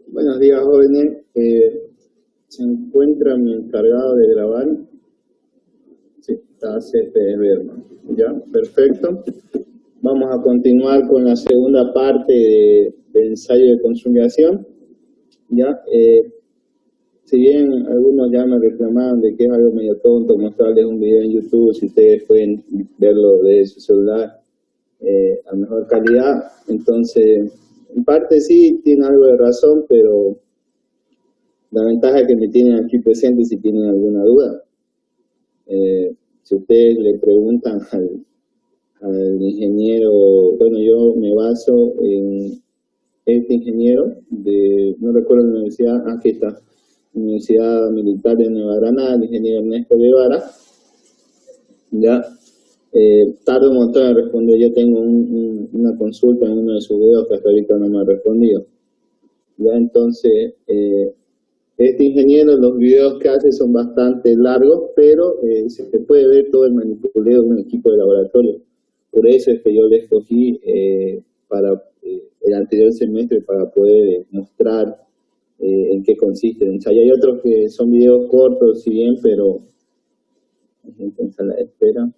Buenos días, jóvenes. ¿Se encuentra mi encargado de grabar? Sí, está CFD Berman. Ya, perfecto. Vamos a continuar con la segunda parte del ensayo de consolidación. Ya, si bien algunos ya me reclamaban de que es algo medio tonto mostrarles un video en YouTube, si ustedes pueden verlo de su celular a mejor calidad, entonces en parte sí tiene algo de razón, pero la ventaja es que me tienen aquí presente si tienen alguna duda. Si ustedes le preguntan al ingeniero, bueno, yo me baso en este ingeniero no recuerdo la universidad, aquí está, Universidad Militar de Nueva Granada, el ingeniero Ernesto Guevara. Ya, tardo un montón en responder. Yo tengo una consulta en uno de sus videos que hasta ahorita no me ha respondido. Ya, entonces, este ingeniero, los videos que hace son bastante largos, pero se puede ver todo el manipuleo de un equipo de laboratorio. Por eso es que yo le escogí para el anterior semestre para poder mostrar en qué consiste el ensayo. Hay otros que son videos cortos, si bien, pero en sala de espera.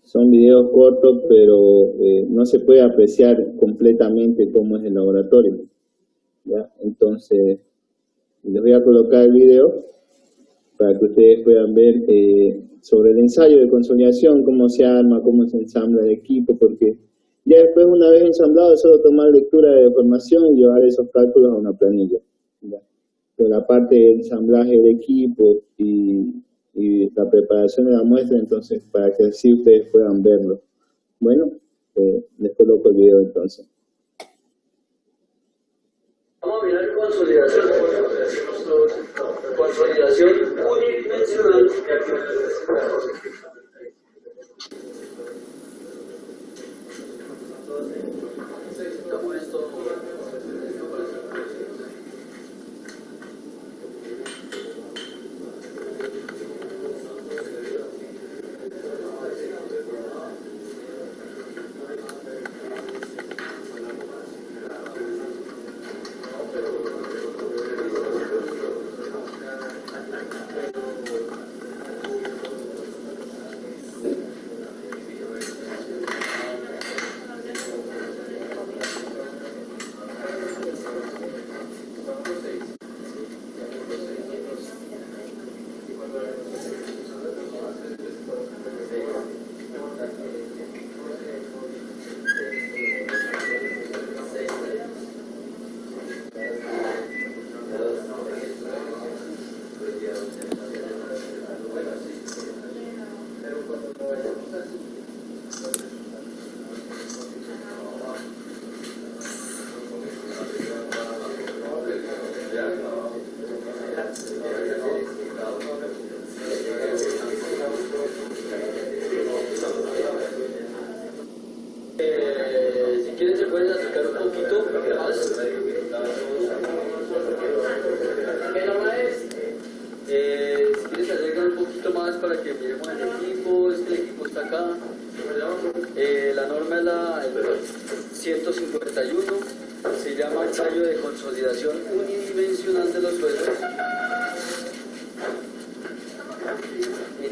Son videos cortos, pero no se puede apreciar completamente cómo es el laboratorio. ¿Ya? Entonces, les voy a colocar el video para que ustedes puedan ver sobre el ensayo de consolidación, cómo se arma, cómo se ensambla el equipo, porque ya después, una vez ensamblado, es solo tomar lectura de formación y llevar esos cálculos a una planilla. ¿Ya? Pero la parte de ensamblaje del equipo y la preparación de la muestra, entonces, para que así ustedes puedan verlo. Bueno, les coloco el video entonces. Vamos a mirar consolidación. Consolidación unidimensional. Si quieren se pueden acercar un poquito más. Si quieren se acercan un poquito más para que miremos el equipo. El equipo está acá. La norma es la 151. Se llama ensayo de consolidación unidimensional de los suelos.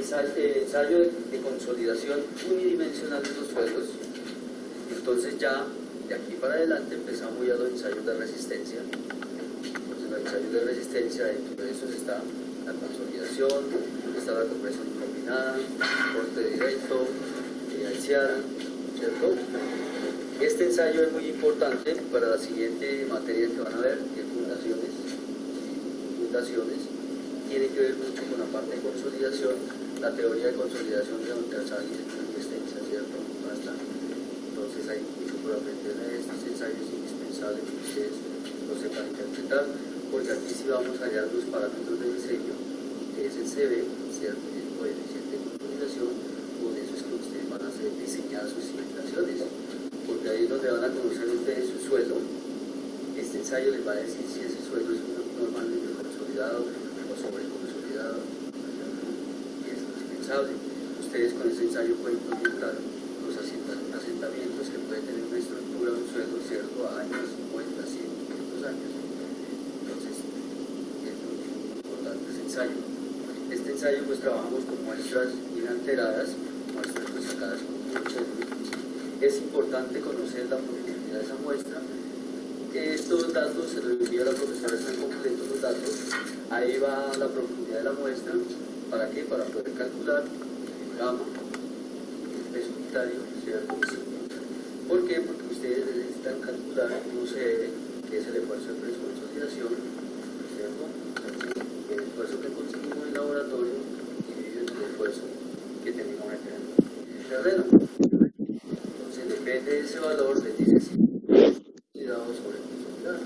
Ensayo de consolidación unidimensional de los suelos. Entonces ya de aquí para adelante empezamos ya los ensayos de resistencia. Entonces los ensayos de resistencia, dentro de esos está la consolidación, está la compresión combinada, corte directo, axial, ¿cierto? Este ensayo es muy importante para la siguiente materia que van a ver, que es fundaciones. Fundaciones tiene que ver mucho con la parte de consolidación, la teoría de consolidación de universal y de resistencia, ¿cierto? Entonces hay mucho por aprender en estos ensayos indispensables que ustedes lo sepan interpretar, porque aquí sí vamos a hallar los parámetros de diseño, que es el CB, ¿cierto? El coeficiente de consolidación, con eso es que ustedes van a hacer diseñar sus simulaciones, porque ahí es donde van a conocer ustedes su suelo. Este ensayo les va a decir si ese suelo es normalmente consolidado o sobreconsolidado, y es indispensable. Ustedes con ese ensayo pueden proyectar los accidentes asentamientos que puede tener una estructura, un suelo, ¿cierto? A años, 50, 100, 500 años. Entonces, es muy importante ese ensayo. Este ensayo, pues trabajamos con muestras inalteradas, muestras pues sacadas con mucha luz. Es importante conocer la profundidad de esa muestra. Estos datos se los envía a la profesora, están completos los datos. Ahí va la profundidad de la muestra. ¿Para qué? Para poder calcular el gamma, el peso unitario, ¿cierto? ¿Por qué? Porque ustedes necesitan calcular un UCR, que es el esfuerzo de presoconsolidación, ¿cierto? El esfuerzo que conseguimos en el laboratorio dividido en el esfuerzo que tenemos acá en el terreno. Entonces, depende de ese valor, les dice si cuidado sobre consolidar.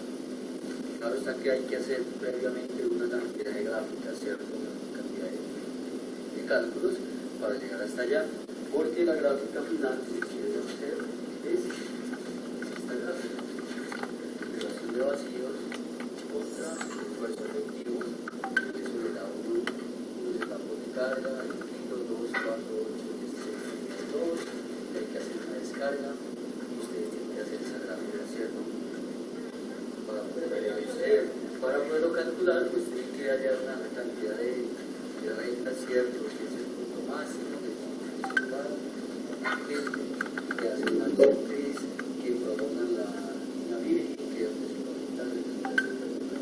Claro está que hay que hacer previamente una cantidad de gráficas, ¿cierto? Una cantidad de cálculos para llegar hasta allá, porque la gráfica final que quieren hacer es esta gráfica: relación de vacíos contra el esfuerzo efectivo. Eso le da unos etapos de carga, el kilo, 2, 4, 8, 16, 2, y hay que hacer una descarga, y ustedes tienen que hacer esa gráfica, ¿cierto? Para poderlo calcular, pues tienen que hallar una cantidad de reglas, ¿cierto? Que es el punto máximo, que hacen una matriz, que prolongan la línea virgen, que donde se conectan la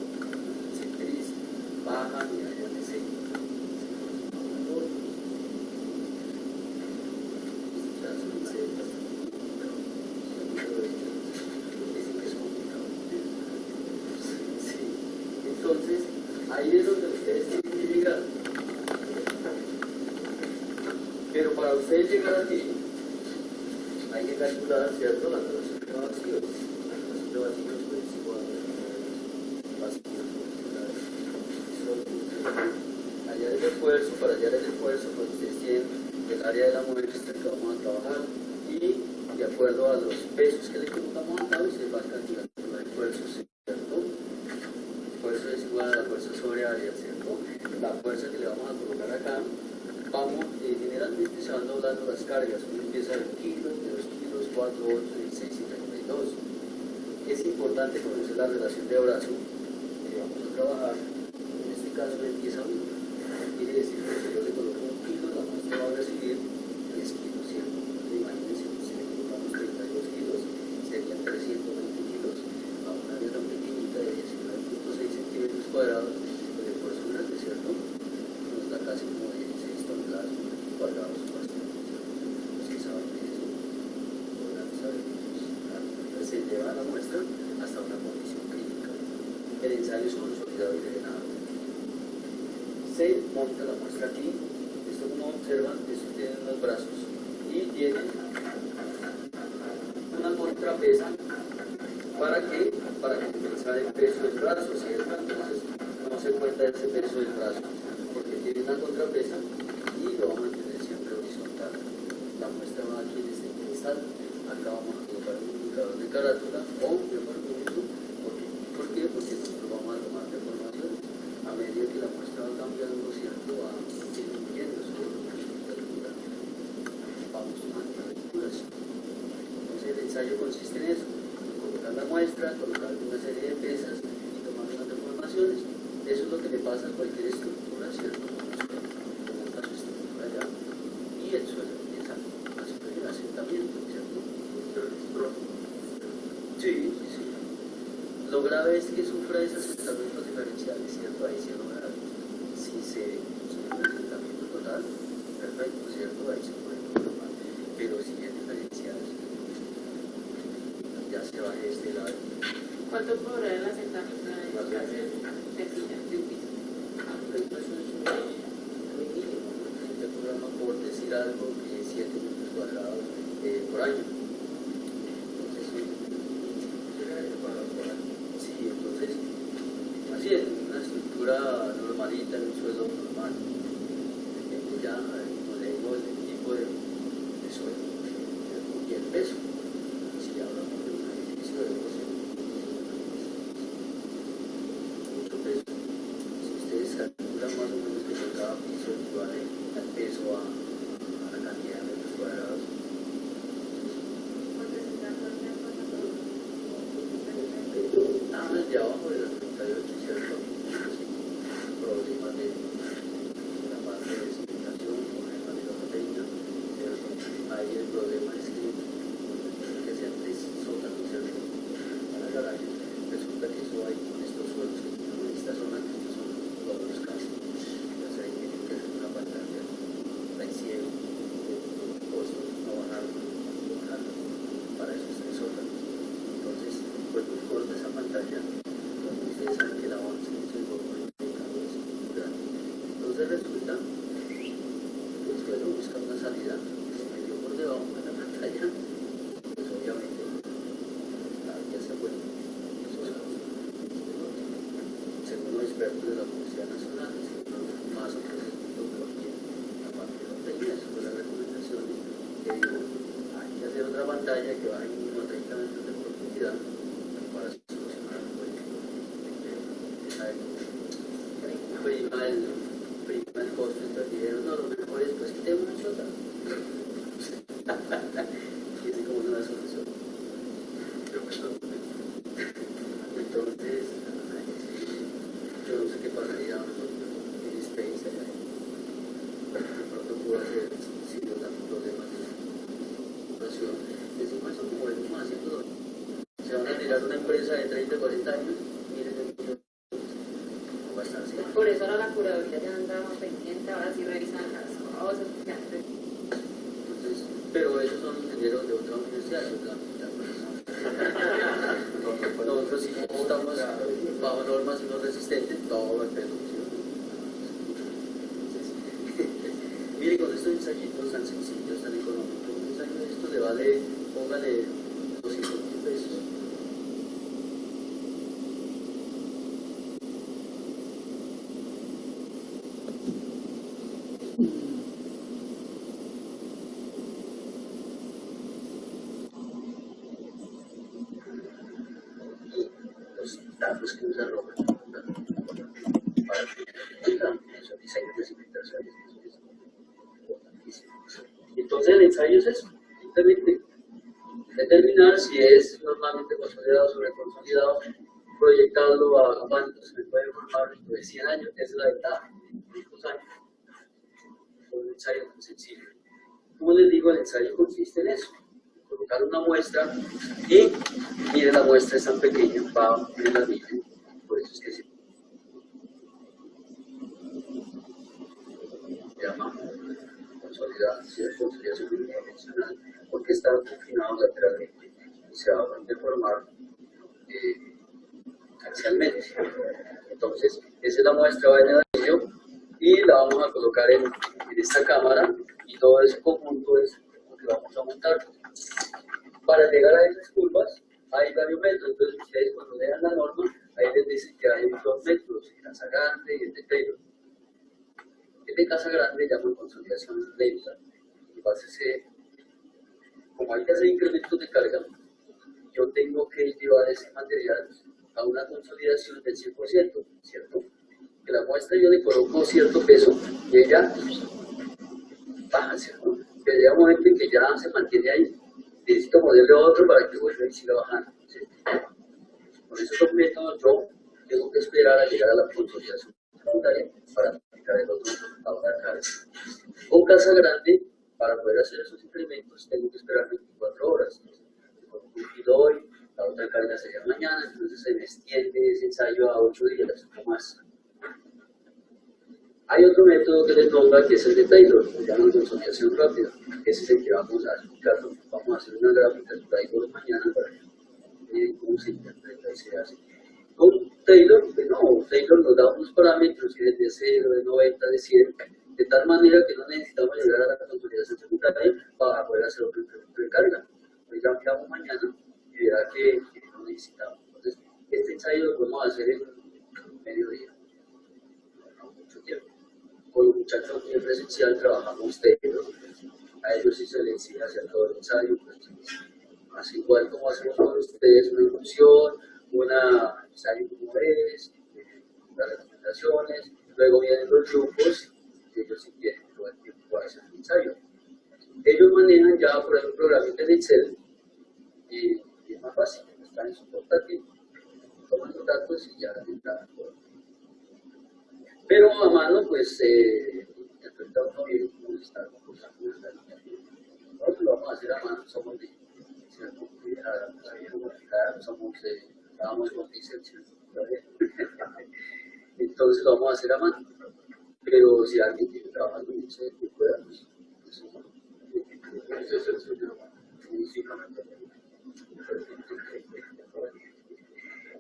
citriz, bajan y hallan ese valor. Entonces, ahí es donde ustedes tienen que llegar. Pero para ustedes llegar aquí, hay que calcular, ¿cierto?, la relación de vacíos. La relación de vacíos pues igual a vacíos. Hallar el esfuerzo, para hallar el esfuerzo, pues ustedes tienen el área de la muestra que vamos a trabajar y de acuerdo a los pesos que le colocamos acá, ustedes van calculando el esfuerzo, ¿cierto? Esfuerzo es igual a la fuerza sobre área, ¿cierto? La fuerza que le vamos a colocar acá, vamos, generalmente se van doblando las cargas. Uno empieza de 1 kilo, de 2 kilos, 4, 8, 16 y 32. Es importante conocer la relación de brazo que vamos a trabajar. En este caso empieza 1. Quiere decir que si yo le coloco 1 kilo, la muestra va a recibir 10 kilos, ¿cierto? Imagínense, si le colocamos 32 kilos, serían 320 kilos a una área tan pequeñita de 19.6 centímetros cuadrados. El esfuerzo grande, ¿cierto? Nos da casi como 16 toneladas cuadrados. Si saben de eso, podrán saber. Entonces se lleva la muestra hasta una condición crítica. El ensayo es consolidado y drenado. Se monta la muestra aquí. Esto como observan, esto tiene unos brazos y tiene una contrapesa. ¿Para qué? Para compensar el peso del brazo, ¿cierto? Entonces no se cuenta ese peso del brazo, porque tiene una contrapesa y lo vamos a mantener siempre horizontal. La muestra va aquí en este pedestal. Acá vamos a colocar un indicador de carátula o de movimiento. ¿Por qué? Porque nosotros vamos a tomar deformaciones. A medida que la muestra va cambiando, ¿cierto?, va disminuyendo su altura. Vamos tomando lecturas. Entonces el ensayo consiste en eso: colocar la muestra, colocar una serie de pesas y tomar unas deformaciones. Eso es lo que le pasa a cualquier estructura, ¿cierto? Como está su estructura allá y el suelo empieza a sufrir el asentamiento, ¿cierto? Sí. Lo grave es que sufra esos asentamientos diferenciales, ¿cierto? Ahí sí es lo grave. Si se sufre un asentamiento total, perfecto, ¿cierto? Ahí se puede conformar. Pero si es diferencial, ya se va de este lado. ¿Cuánto cobrará el asentamiento de la casa de piso? El peso es muy mínimo. Este programa, por decir algo, 7 metros cuadrados por año. Entonces, sí, entonces, así es, una estructura normalita en un suelo normal. Depende ya, como le digo, del tipo de suelo y el peso. Si hablamos de un edificio de 12, mucho peso. Si ustedes calculan más o menos que por cada piso equivale al peso a la cantidad de metros cuadrados, problema es que sean tres sótanos, ¿cierto? Para garaje. Resulta que eso hay con estos suelos que tienen en esta zona, que estos son todos los casos. Entonces ahí tienen que hacer una pantalla, la hicieron, los costos, no bajar para esos tres sótanos. Entonces, pues muy corta esa pantalla. Ustedes saben que el avance en ese volumen de cambio es muy grande. Entonces resulta que el suelo busca una salida, se metió por debajo de la pantalla, pues obviamente ya se vuelve. Según los expertos de la Universidad Nacional, más o menos lo que la parte de los técnicos, fue la recomendación que digo, hay que hacer otra pantalla que baje mínimo 30 metros de profundidad para solucionar el problema. Prima el costo, entonces dijeron, no, lo mejor es pues quitemos un sótano. Y así como una solución. Entonces, yo no sé qué pasaría en Space allá. De pronto pudo hacer, si no tantos problemas de situación. Encima eso como venimos haciendo, se van a tirar una empresa de 30, 40 años, miren el millón. Por eso ahora la curaduría ya anda más pendiente, ahora sí revisan las cosas. Entonces, pero esos son ingenieros de otra universidad, de otra nosotros sí estamos bajo normas y no resistentes, todo el peso. Mire, con estos ensayitos tan sencillos, tan económicos, un ensayo de esto le vale, póngale 200.000 pesos. Datos que usa Robert para esos diseños de cimentaciones, eso es importantísimo. Entonces el ensayo es eso, simplemente determinar si es normalmente consolidado, sobreconsolidado, proyectarlo a cuánto se puede formar dentro de 100 años, esa es la ventaja de estos años. Un ensayo tan sencillo. Como les digo, el ensayo consiste en eso. Colocar una muestra y miren, la muestra es tan pequeña, va en la línea, por eso es que se llama consolidación unidimensional, porque está confinado lateralmente y se va a deformar axialmente. Entonces, esa es la muestra, va en el anillo y la vamos a colocar en esta cámara y todo ese conjunto es lo que vamos a montar. Para llegar a esas curvas hay radiometros, entonces ustedes cuando lean la norma, ahí les dicen que hay dos métodos, el Casa Grande y el de Taylor. El de Casa Grande llama consolidación lenta, y básese, como hay que hacer incrementos de carga, yo tengo que llevar ese material a una consolidación del 100%, ¿cierto? Que la muestra yo le coloco cierto peso y ella baja, ¿cierto? Que llega un momento en que ya se mantiene ahí. Necesito moverle otro para que vuelva y siga bajando. ¿Sí? Con esos dos métodos yo tengo que esperar a llegar a la consolidación secundaria para aplicar el otro a una carga. Con Casa Grande, para poder hacer esos incrementos, tengo que esperar 24 horas. Con un kilo hoy, la otra carga sería mañana, entonces se me extiende ese ensayo a 8 días o más. Hay otro método que les nombra que es el de Taylor, que se llama consolidación rápida. Ese es el que vamos a explicar. Vamos a hacer una gráfica de Taylor mañana para que miren cómo se interpreta y se hace. Con Taylor, pues no, Taylor nos da unos parámetros que es de 0, de 90, de 100, de tal manera que no necesitamos llegar a la consolidación secundaria para poder hacer otro incremento de carga. Pues ya miramos mañana y verá que no necesitamos. Entonces, este ensayo lo podemos hacer en mediodía, no mucho tiempo. Con los muchachos en presencial trabajamos Taylor, a ellos sí se les exige hacer todo el ensayo, pues, así igual como hacemos con ustedes una inducción, un ensayo como es, las recomendaciones, luego vienen los grupos, que ellos sí tienen todo el tiempo para hacer el ensayo. Ellos manejan ya por ejemplo programas de Excel y es más fácil, están en su portátil, toman los datos y ya están todo. Pero a mano, pues, interpreta uno bien cómo está comportando la línea. Nosotros lo vamos a hacer a mano, somos de, ¿cierto? Trabajamos con diésel, ¿cierto? Entonces lo vamos a hacer a mano. Pero si alguien quiere trabajar con diésel, que pueda, pues,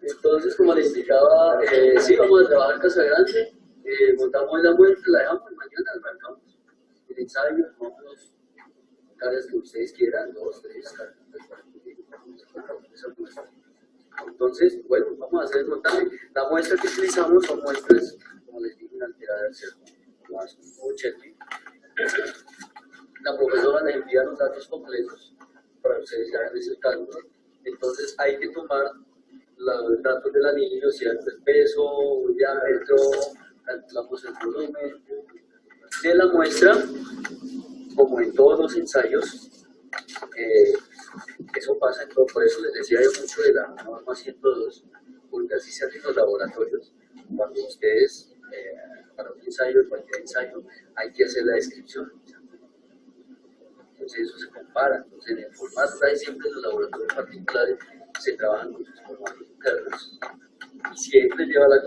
entonces, como les explicaba, sí, vamos a trabajar en Casa Grande, montamos la muestra, la dejamos mañana, arrancamos el ensayo, tomamos los caras que ustedes quieran, 2, 3, esa muestra. Entonces, bueno, vamos a hacer el montaje. La muestra que utilizamos son muestras, como les dije, alteradas, ¿cierto? Más como checklist. La profesora les envía los datos completos para que ustedes hagan ese cálculo. Entonces hay que tomar los datos del anillo, ¿cierto? El peso, el diámetro, calculamos el volumen de la muestra, como en todos los ensayos. Eso pasa en todo, por eso les decía yo mucho de la norma 102, porque así se hacen los laboratorios. Cuando ustedes, para un ensayo, cualquier ensayo, hay que hacer la descripción. Entonces eso se compara. Entonces en el formato, siempre en los laboratorios particulares se trabajan con sus formatos internos y siempre lleva la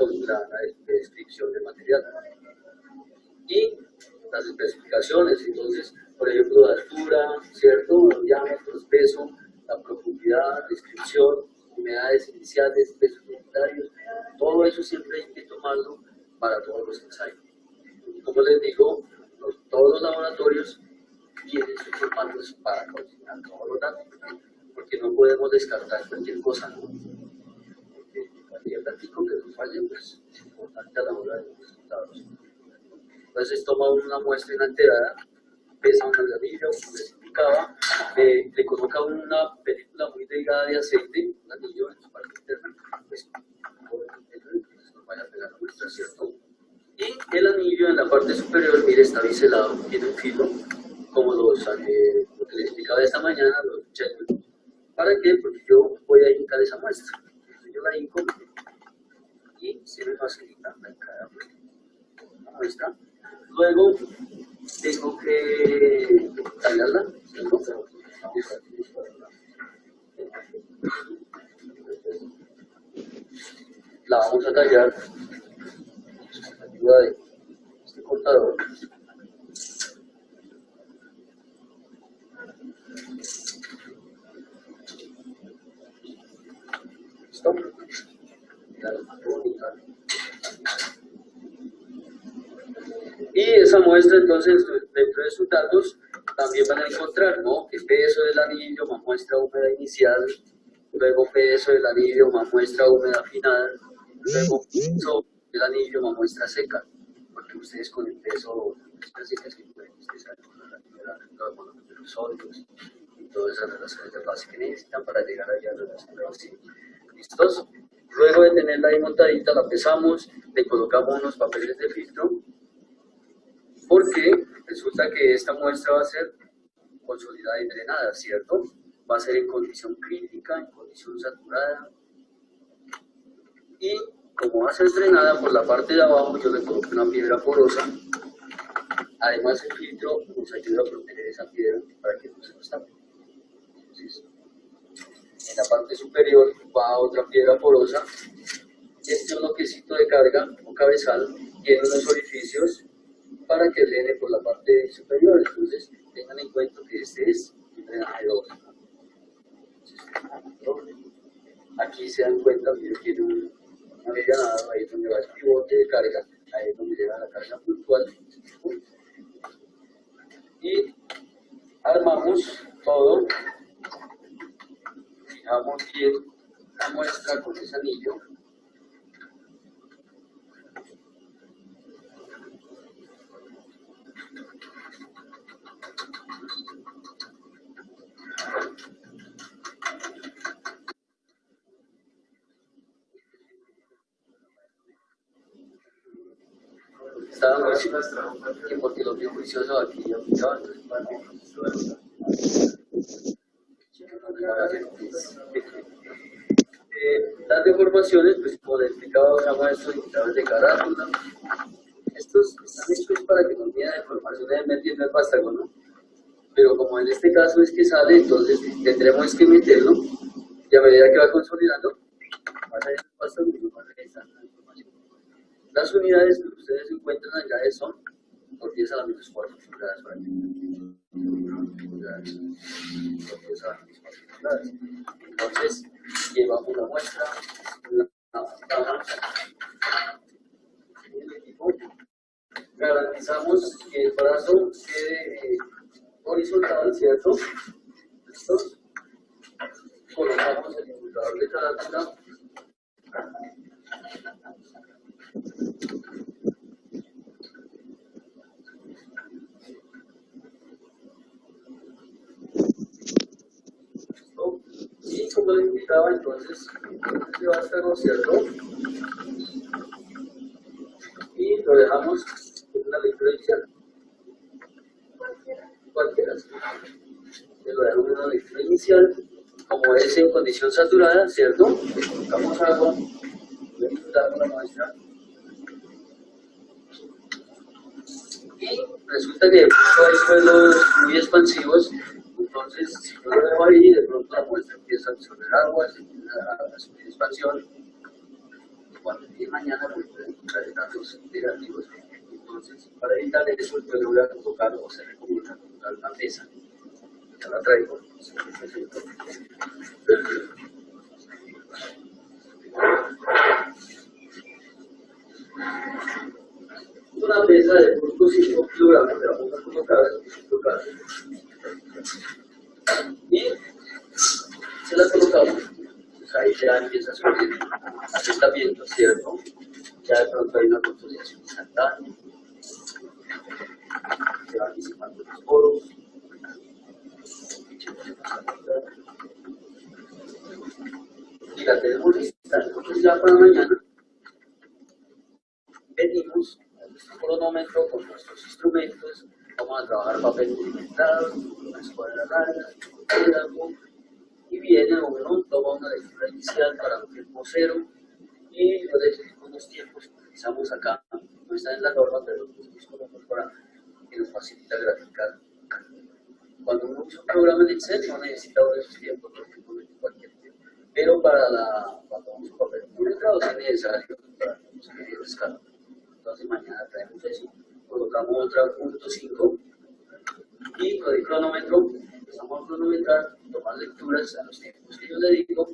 descripción del material y las especificaciones. Entonces, por ejemplo, la altura, ¿cierto? Los diámetros, peso, la profundidad, descripción, humedades iniciales, pesos unitarios, todo eso siempre hay que tomarlo para todos los ensayos. Y como les digo, todos los laboratorios tienen sus formatos para coordinar todos los datos, porque no podemos descartar cualquier cosa, ¿no? Porque cualquier dato que nos falle, pues es importante a la hora de los resultados. Entonces toma una muestra inalterada, pesa un anillo, como les indicaba, le coloca una película muy delgada de aceite, un anillo en su parte interna, pues nos vaya a pegar la muestra, ¿cierto? Y el anillo en la parte superior, mire, está biselado, tiene un filo, como lo que les explicaba esta mañana, los checklists. ¿Para qué? Porque yo voy a hincar esa muestra. Entonces yo la hinco y se me facilita la entrada de la muestra. Luego tengo que tallarla, ¿cierto? La vamos a tallar con ayuda de este cortador. ¿Listo? Y esa muestra, entonces, dentro de sus datos, también van a encontrar, ¿no? El peso del anillo más muestra húmeda inicial, luego peso del anillo más muestra húmeda final, luego peso del anillo más muestra seca, porque ustedes con el peso, las secas que pueden ustedes los volúmenes de los sólidos y todas esas relaciones de base que necesitan para llegar allá a la relación de base. ¿Listos? Luego de tenerla ahí montadita, la pesamos, le colocamos unos papeles de filtro, porque resulta que esta muestra va a ser consolidada y drenada, ¿cierto? Va a ser en condición crítica, en condición saturada. Y como va a ser drenada por la parte de abajo, yo le coloco una piedra porosa. Además, el filtro nos ayuda a proteger esa piedra para que no se nos tape. Entonces, en la parte superior va otra piedra porosa. Este bloquecito de carga o cabezal tiene unos orificios para que drene por la parte superior. Entonces, tengan en cuenta que este es un drenaje doble. Aquí se dan cuenta que tiene una medianada, ahí es donde va el pivote de carga, ahí es donde llega la carga puntual. Y armamos todo, fijamos bien la muestra con ese anillo. Estaba muy que porque lo vio juicioso aquí ya las deformaciones, pues como les explicaba, usamos estos indicadores de carátula. Estos están hechos para que nos midan deformaciones metiendo el vástago, ¿no? pero como en este caso es que sale, entonces tendremos que meterlo y a medida que va consolidando, va a estar registrando la información. Las unidades que ustedes encuentran allá son por 10 a la menos 4 pulgadas por aquí. Entonces, llevamos la muestra, la montamos en el equipo, garantizamos que el brazo quede horizontal, ¿cierto? ¿Listo? Colocamos el indicador de carátula. Y como les indicaba, entonces se va a estar ¿cierto? Y lo dejamos en una lectura inicial. Cualquiera. Lo dejamos en una lectura inicial. Como es en condición saturada, ¿cierto? Colocamos agua, le damos la muestra. Y resulta que hay suelos muy expansivos. Entonces, si yo lo dejo ahí, de pronto la muestra empieza a absorber agua, se empieza a subir expansión. Y cuando llegue mañana, pues puede encontrar datos negativos. Entonces, para evitar eso, yo le voy a colocar, o se recomienda colocar una mesa. Ya la traigo. Una mesa de 0.5 kilogramos, le vamos a colocar y se la colocamos, pues ahí ya empieza a subir asentamiento, ¿cierto? Ya de pronto hay una consolidación instantánea, se van disipando los poros, y la tenemos lista. Entonces ya para mañana venimos a nuestro cronómetro con nuestros instrumentos, vamos a trabajar papel milimetrado, una escuadra larga, y viene uno, toma una lectura inicial para un tiempo cero, y yo les explico los tiempos que utilizamos acá, no están en la norma, pero los buscamos para que nos facilita graficar. Cuando uno usa un programa en Excel no necesita esos tiempos, porque uno mete cualquier tiempo, pero cuando uno usa papel milimetrado es necesario para conseguir el escala. Entonces mañana traemos eso, colocamos otra 0.5 y con el cronómetro empezamos a cronometrar, tomar lecturas a los tiempos que yo le digo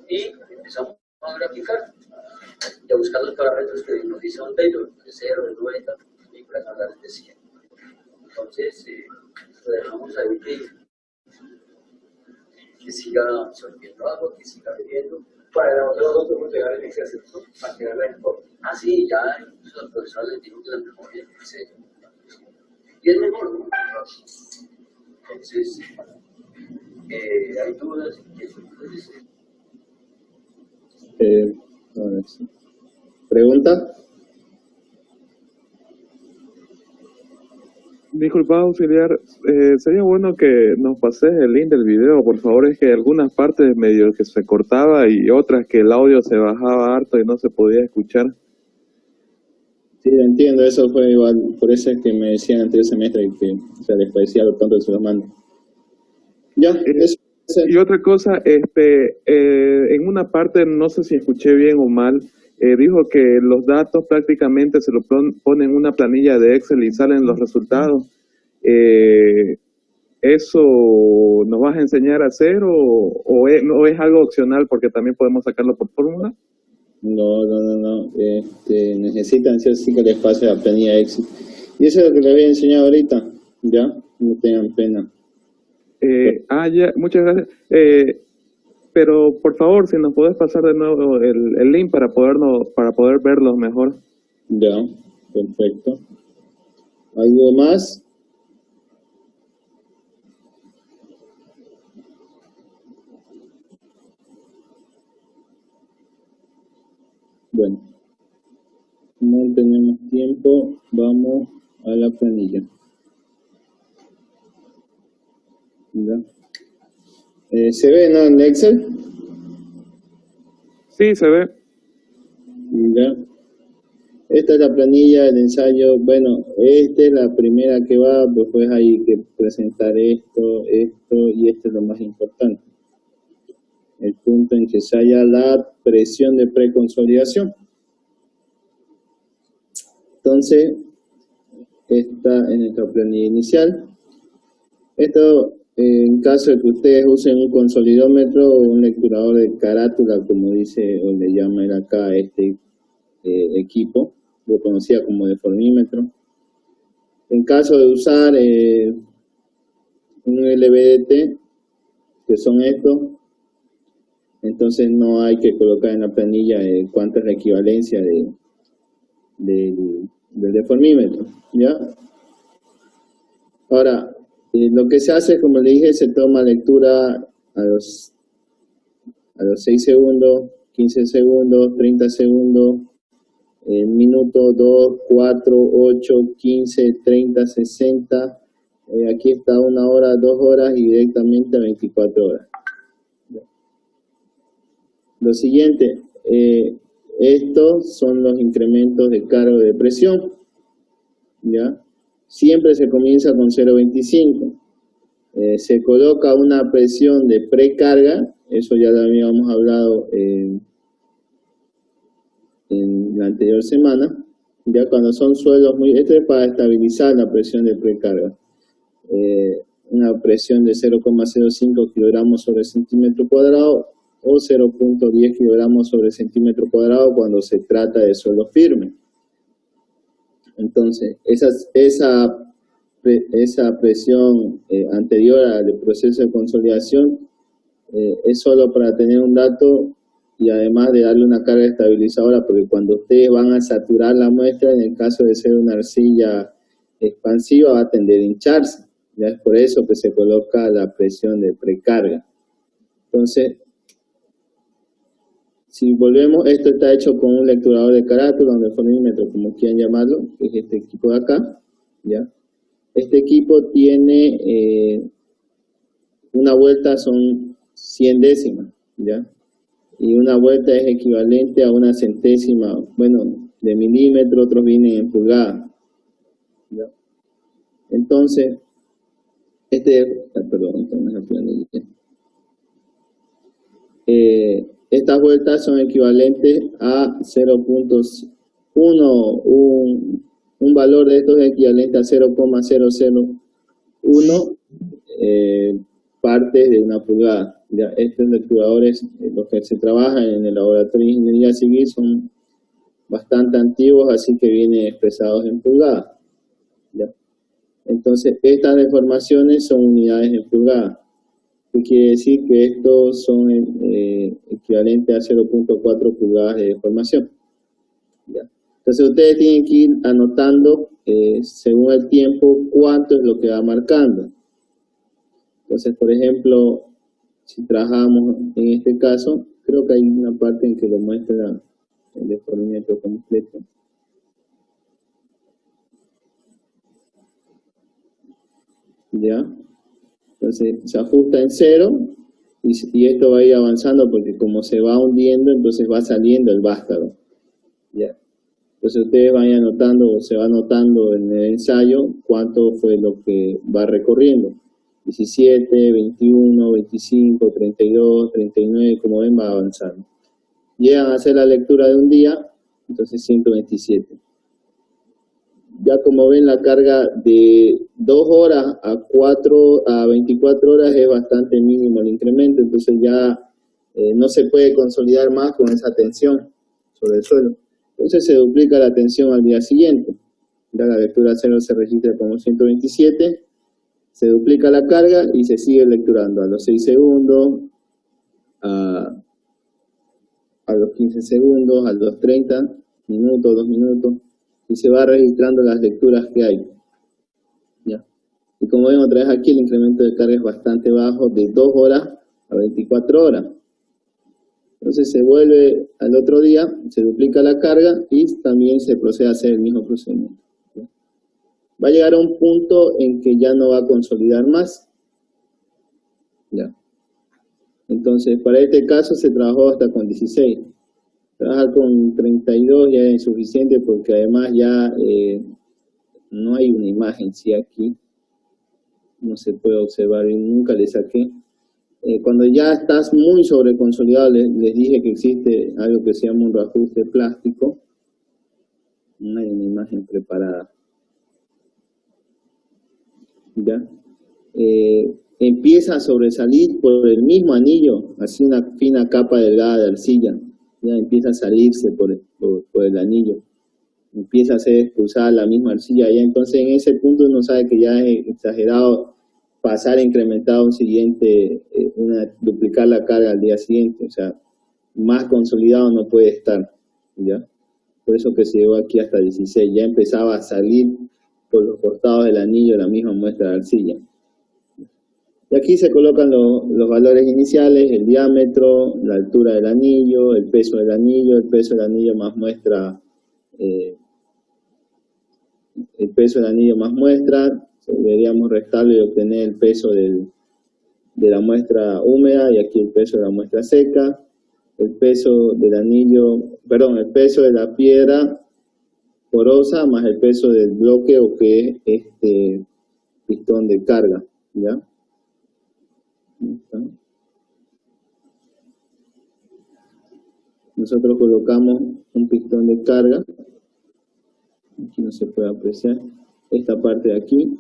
y empezamos a graficar y a buscar los parámetros que nos dice un Taylor, de 0, de 90 y para hablar de 100. Entonces lo dejamos ahí que siga absorbiendo agua, que siga bebiendo. Para nosotros no podemos llegar en exceso, ¿no? Para quedar la mejor. Ah, sí, ya incluso el profesor les dijo que la memoria es exceso. Y es mejor, ¿no? Entonces, hay dudas, inquietudes. Ahora sí. ¿Pregunta? Disculpa, auxiliar, sería bueno que nos pases el link del video, por favor. Es que algunas partes medio que se cortaba y otras que el audio se bajaba harto y no se podía escuchar. Sí, entiendo, eso fue igual, por eso es que me decían anterior semestre que les parecía lo tanto que se los mando. Ya, eso. Y otra cosa, en una parte, no sé si escuché bien o mal, dijo que los datos prácticamente se lo ponen en una planilla de Excel y salen los resultados. ¿Eso nos vas a enseñar a hacer o es algo opcional porque también podemos sacarlo por fórmula? No. Necesitan sí que les pase la planilla Excel. Y eso es lo que les había enseñado ahorita, ya, no tengan pena. Ya, muchas gracias. Pero por favor, si nos puedes pasar de nuevo el link para poder verlos mejor. Ya, perfecto. ¿Algo más? Bueno, no tenemos tiempo, vamos a la planilla. ¿Ya? ¿Se ve, no, en Excel? Sí, se ve. ¿Ya? esta es la planilla del ensayo. Bueno, esta es la primera que va, después hay que presentar esto, y esto es lo más importante. El punto en que se haya la presión de preconsolidación. Entonces, esta es nuestra planilla inicial. Esto, en caso de que ustedes usen un consolidómetro o un lecturador de carátula, como dice o le llaman acá a este equipo, lo conocía como deformímetro. En caso de usar un LVDT, que son estos, entonces no hay que colocar en la planilla cuánto es la equivalencia del deformímetro, ¿ya? Ahora, lo que se hace, como le dije, se toma lectura a los 6 segundos, 15 segundos, 30 segundos, minuto, 2, 4, 8, 15, 30, 60, aquí está 1 hora, 2 horas y directamente a 24 horas. Lo siguiente, estos son los incrementos de carga de presión, ¿ya? Siempre se comienza con 0.25. Se coloca una presión de precarga, eso ya lo habíamos hablado en la anterior semana, ya cuando son suelos muy... Esto es para estabilizar la presión de precarga. Una presión de 0,05 kilogramos sobre centímetro cuadrado o 0.10 kilogramos sobre centímetro cuadrado cuando se trata de suelo firme. Entonces, esa presión anterior al proceso de consolidación es solo para tener un dato y además de darle una carga estabilizadora, porque cuando ustedes van a saturar la muestra, en el caso de ser una arcilla expansiva, va a tender a hincharse. Ya es por eso que se coloca la presión de precarga. Entonces, si volvemos, esto está hecho con un lecturador de carátula, un deformímetro, como quieran llamarlo, que es este equipo de acá, ¿ya? Este equipo tiene una vuelta son 100 décimas, ¿ya? Y una vuelta es equivalente a una centésima, bueno, de milímetro, otros vienen en pulgadas, ¿ya? Entonces, perdón, esta no es la planilla. Estas vueltas son equivalentes a 0.1, un valor de estos es equivalente a 0,001 partes de una pulgada. Ya, estos lecturadores, los que se trabajan en el laboratorio de ingeniería civil, son bastante antiguos, así que vienen expresados en pulgadas. ¿Ya? Entonces, estas deformaciones son unidades en pulgadas. ¿Qué quiere decir? Que estos son equivalentes a 0.4 pulgadas de deformación. ¿Ya? Entonces ustedes tienen que ir anotando según el tiempo cuánto es lo que va marcando. Entonces, por ejemplo, si trabajamos en este caso, creo que hay una parte en que lo muestra el deformímetro completo. ¿Ya? Entonces se ajusta en 0 y esto va a ir avanzando porque como se va hundiendo, entonces va saliendo el vástago. ¿Ya? Entonces ustedes van anotando o se va anotando en el ensayo cuánto fue lo que va recorriendo. 17, 21, 25, 32, 39, como ven va avanzando. Llegan a hacer la lectura de un día, entonces 127. Ya como ven, la carga de 2 horas a 24 horas es bastante mínimo el incremento, entonces ya no se puede consolidar más con esa tensión sobre el suelo. Entonces se duplica la tensión al día siguiente. Ya la lectura 0 se registra como 127, se duplica la carga y se sigue lecturando a los 6 segundos, a los 15 segundos, a los 30 minutos, 2 minutos. Y se va registrando las lecturas que hay. ¿Ya? Y como ven otra vez aquí, el incremento de carga es bastante bajo, de 2 horas a 24 horas. Entonces se vuelve al otro día, se duplica la carga y también se procede a hacer el mismo procedimiento. ¿Ya? Va a llegar a un punto en que ya no va a consolidar más. ¿Ya? Entonces, para este caso se trabajó hasta con 16. Trabajar con 32 ya es suficiente porque además ya no hay una imagen, sí, aquí no se puede observar y nunca le saqué. Cuando ya estás muy sobreconsolidado, les dije que existe algo que se llama un reajuste plástico. No hay una imagen preparada. ¿Ya? Empieza a sobresalir por el mismo anillo, así una fina capa delgada de arcilla. Ya empieza a salirse por el anillo. Empieza a ser expulsada la misma arcilla. Ya entonces en ese punto uno sabe que ya es exagerado pasar a incrementar un siguiente, duplicar la carga al día siguiente. O sea, más consolidado no puede estar. ¿Ya? Por eso que se llegó aquí hasta 16. Ya empezaba a salir por los costados del anillo la misma muestra de arcilla. Y aquí se colocan los valores iniciales, el diámetro, la altura del anillo, el peso del anillo más muestra, el peso del anillo más muestra, deberíamos restarlo y obtener el peso de la muestra húmeda y aquí el peso de la muestra seca, el peso del anillo, perdón, el peso de la piedra porosa más el peso del bloque o que es este pistón de carga, ¿ya? Nosotros colocamos un pistón de carga, aquí no se puede apreciar, esta parte de aquí,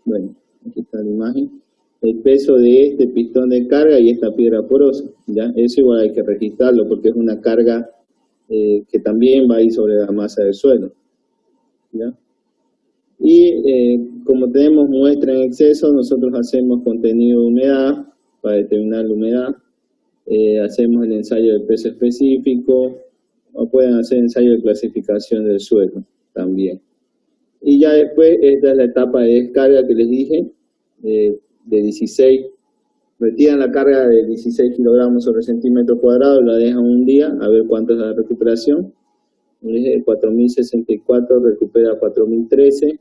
bueno, aquí está la imagen, el peso de este pistón de carga y esta piedra porosa, ¿ya? Eso igual hay que registrarlo porque es una carga que también va a ir sobre la masa del suelo, ¿ya? Y como tenemos muestra en exceso, nosotros hacemos contenido de humedad para determinar la humedad, hacemos el ensayo de peso específico, o pueden hacer ensayo de clasificación del suelo también. Y ya después, esta es la etapa de descarga que les dije, de 16, retiran la carga de 16 kilogramos sobre centímetro cuadrado, la dejan un día a ver cuánto es la recuperación. De 4064 recupera 4013,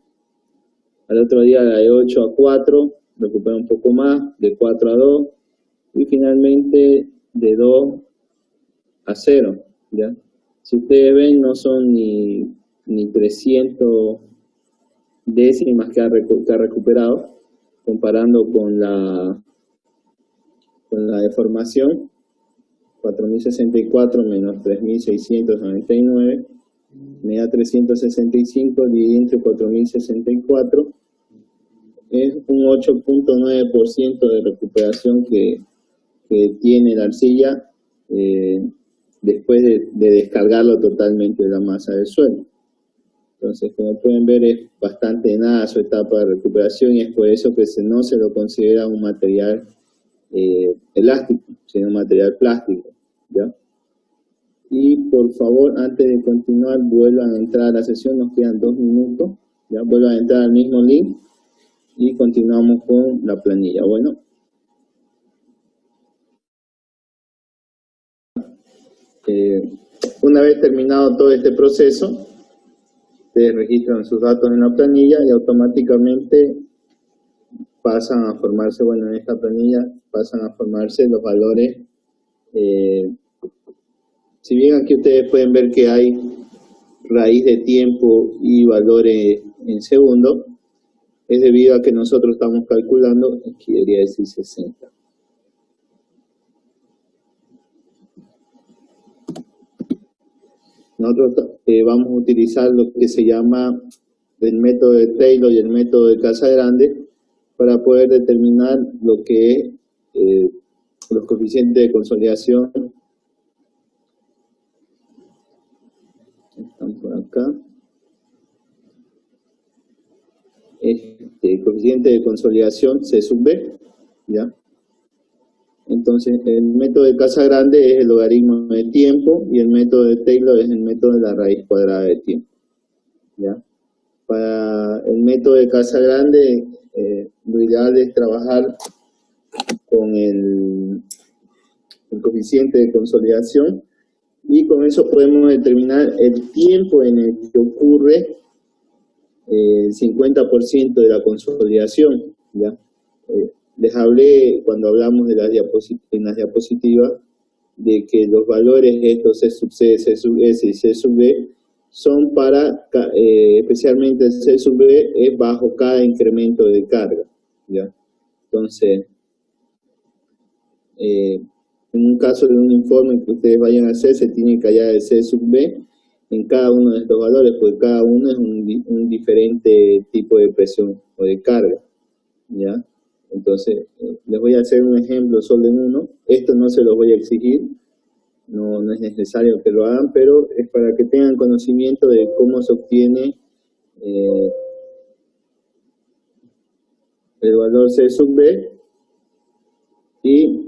al otro día la de 8 a 4 recupera un poco más, de 4 a 2 y finalmente de 2 a 0, ¿ya? Si ustedes ven no son ni 300 décimas que ha recuperado comparando con la deformación. 4064 menos 3699 me da 365 dividido entre 4064 es un 8.9% de recuperación que tiene la arcilla después de descargarlo totalmente de la masa del suelo. Entonces, como pueden ver, es bastante nada su etapa de recuperación y es por eso que no se lo considera un material elástico, sino un material plástico, ¿ya? Y por favor, antes de continuar, vuelvan a entrar a la sesión, nos quedan 2 minutos, ¿ya? Vuelvan a entrar al mismo link y continuamos con la planilla. Bueno, una vez terminado todo este proceso, ustedes registran sus datos en la planilla y automáticamente pasan a formarse, bueno, en esta planilla pasan a formarse los valores. Si bien aquí ustedes pueden ver que hay raíz de tiempo y valores en segundo, es debido a que nosotros estamos calculando, aquí debería decir 60. Nosotros vamos a utilizar lo que se llama el método de Taylor y el método de Casagrande para poder determinar lo que es los coeficientes de consolidación. Están por acá. El coeficiente de consolidación C sub B, ¿ya? Entonces, el método de Casagrande es el logaritmo de tiempo y el método de Taylor es el método de la raíz cuadrada de tiempo, ¿ya? Para el método de Casagrande, lo ideal es trabajar con el coeficiente de consolidación y con eso podemos determinar el tiempo en el que ocurre el 50% de la consolidación, ¿ya? Les hablé cuando hablamos de en las diapositivas de que los valores estos C sub C, C sub S y C sub B son para, especialmente el C sub B es bajo cada incremento de carga, ¿ya? Entonces, en un caso de un informe que ustedes vayan a hacer, se tiene que hallar el C sub B en cada uno de estos valores, porque cada uno es un diferente tipo de presión o de carga, ¿ya? Entonces, les voy a hacer un ejemplo solo en uno. Esto no se los voy a exigir, no es necesario que lo hagan, pero es para que tengan conocimiento de cómo se obtiene el valor C sub B. Y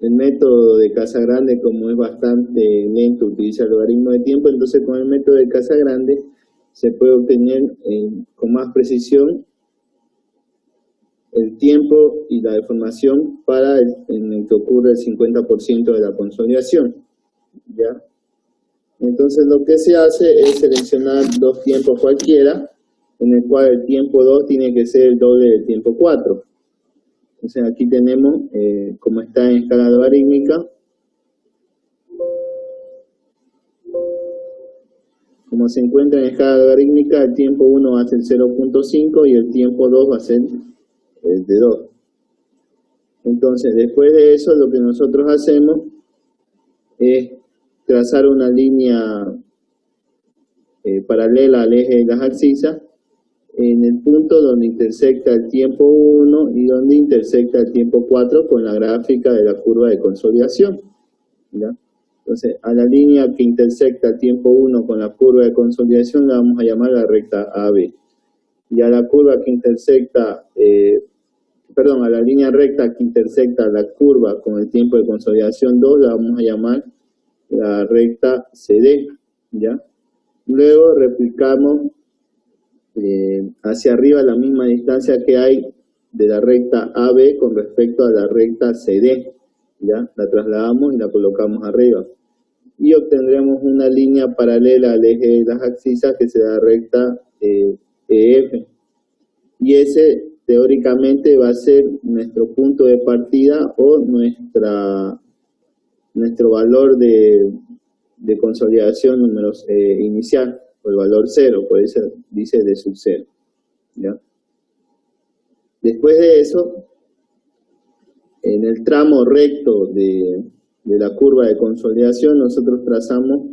el método de Casagrande, como es bastante lento, utiliza el logaritmo de tiempo, entonces con el método de Casagrande se puede obtener con más precisión el tiempo y la deformación para en el que ocurre el 50% de la consolidación, ¿ya? Entonces lo que se hace es seleccionar dos tiempos cualquiera, en el cual el tiempo 2 tiene que ser el doble del tiempo 4. Entonces aquí tenemos, como está en escala logarítmica, como se encuentra en escala logarítmica, el tiempo 1 va a ser 0.5 y el tiempo 2 va a ser el de 2. Entonces, después de eso, lo que nosotros hacemos es trazar una línea paralela al eje de las abscisas en el punto donde intersecta el tiempo 1 y donde intersecta el tiempo 4 con la gráfica de la curva de consolidación, ¿ya? Entonces, a la línea que intersecta el tiempo 1 con la curva de consolidación la vamos a llamar la recta AB. Y a la curva que intersecta, a la línea recta que intersecta la curva con el tiempo de consolidación 2 la vamos a llamar la recta CD, ¿ya? Luego replicamos hacia arriba la misma distancia que hay de la recta AB con respecto a la recta CD, ¿ya? La trasladamos y la colocamos arriba. Y obtendremos una línea paralela al eje de las abscisas que será recta EF. Y ese teóricamente va a ser nuestro punto de partida o nuestro valor de consolidación inicial, o el valor 0, por eso dice D sub 0, ¿ya? Después de eso, en el tramo recto de la curva de consolidación, nosotros trazamos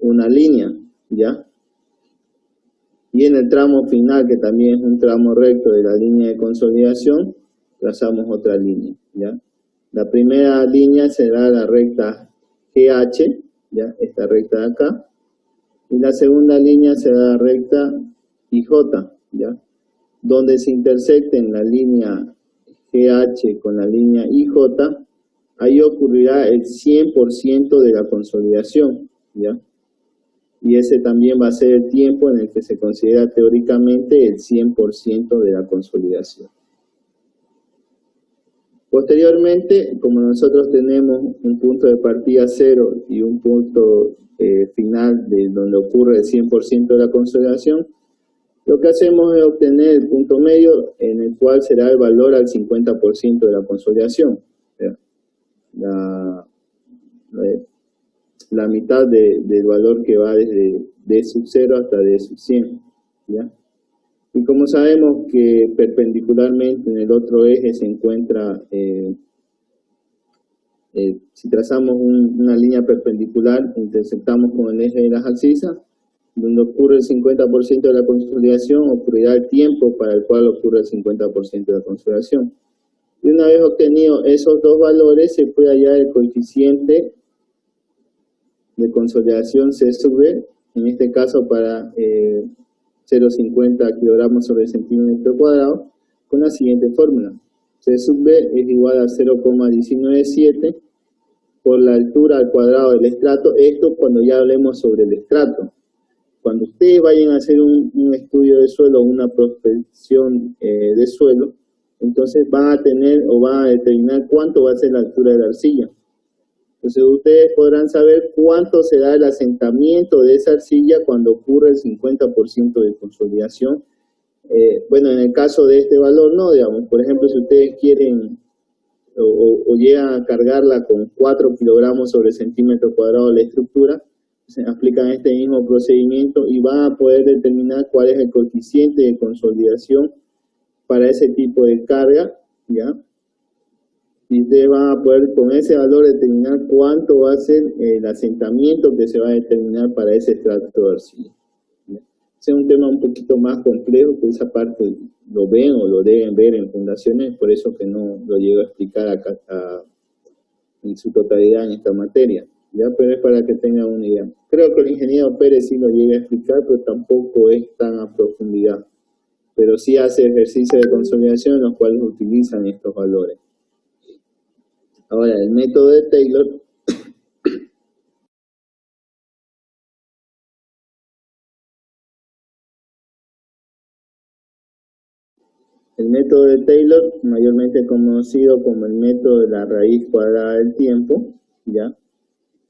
una línea, ¿ya? Y en el tramo final, que también es un tramo recto de la línea de consolidación, trazamos otra línea, ¿ya? La primera línea será la recta GH, ¿ya? Esta recta de acá. Y la segunda línea será la recta IJ, ¿ya? Donde se intersecten la línea GH con la línea IJ, ahí ocurrirá el 100% de la consolidación, ¿ya? Y ese también va a ser el tiempo en el que se considera teóricamente el 100% de la consolidación. Posteriormente, como nosotros tenemos un punto de partida 0 y un punto final de donde ocurre el 100% de la consolidación, lo que hacemos es obtener el punto medio en el cual será el valor al 50% de la consolidación. La mitad del valor que va desde D sub 0 hasta D sub 100, ¿ya? Y como sabemos que perpendicularmente en el otro eje se encuentra, si trazamos una línea perpendicular, intersectamos con el eje de las abscisas, donde ocurre el 50% de la consolidación, ocurrirá el tiempo para el cual ocurre el 50% de la consolidación. Y una vez obtenido esos dos valores, se puede hallar el coeficiente de consolidación C sub B, en este caso para 0,50 kilogramos sobre centímetro cuadrado, con la siguiente fórmula. C sub B es igual a 0,197 por la altura al cuadrado del estrato, esto cuando ya hablemos sobre el estrato. Cuando ustedes vayan a hacer un estudio de suelo o una prospección de suelo, entonces van a tener o van a determinar cuánto va a ser la altura de la arcilla. Entonces ustedes podrán saber cuánto será el asentamiento de esa arcilla cuando ocurre el 50% de consolidación. Bueno, en el caso de este valor no, digamos, por ejemplo, si ustedes quieren o llegan a cargarla con 4 kilogramos sobre centímetro cuadrado de la estructura, se aplican este mismo procedimiento y van a poder determinar cuál es el coeficiente de consolidación para ese tipo de carga, ¿ya? Y ustedes van a poder con ese valor determinar cuánto va a ser el asentamiento que se va a determinar para ese estrato de arcilla. Ese es un tema un poquito más complejo, que esa parte lo ven o lo deben ver en fundaciones, por eso que no lo llego a explicar acá en su totalidad en esta materia, ¿ya? Pero es para que tengan una idea. Creo que el ingeniero Pérez sí lo llega a explicar, pero tampoco es tan a profundidad. Pero sí hace ejercicios de consolidación en los cuales utilizan estos valores. Ahora, el método de Taylor mayormente conocido como el método de la raíz cuadrada del tiempo, ¿ya?